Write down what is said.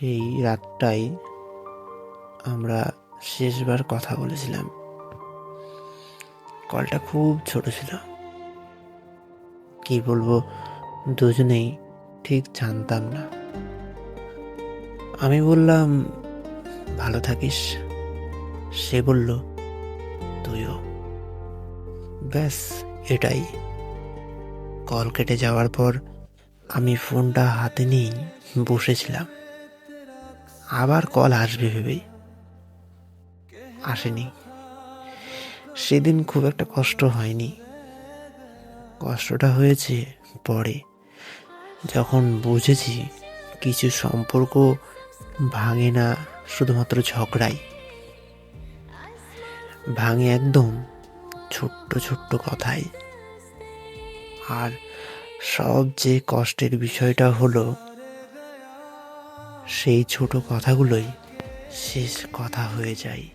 সেই রাতটাই আমরা শেষবার কথা বলেছিলাম। কলটা খুব ছোট ছিল, কি বলবো দুজনেই ঠিক জানতাম না। আমি বললাম ভালো থাকিস, সে বলল তুইও। ব্যাস এটাই। কল কেটে যাওয়ার পর আমি ফোনটা হাতে নিয়ে বসেছিলাম, আবার কল আসবে ভেবেই। আসেনি। সেদিন খুব একটা কষ্ট হয়নি, কষ্টটা হয়েছে পরে, যখন বুঝেছি কিছু সম্পর্ক ভাঙে না শুধুমাত্র ঝগড়াই, ভাঙে একদম ছোট্ট ছোট্ট কথায়। আর সবচেয়ে কষ্টের বিষয়টা হলো সেই ছোট কথাগুলোই শেষ কথা হয়ে যায়।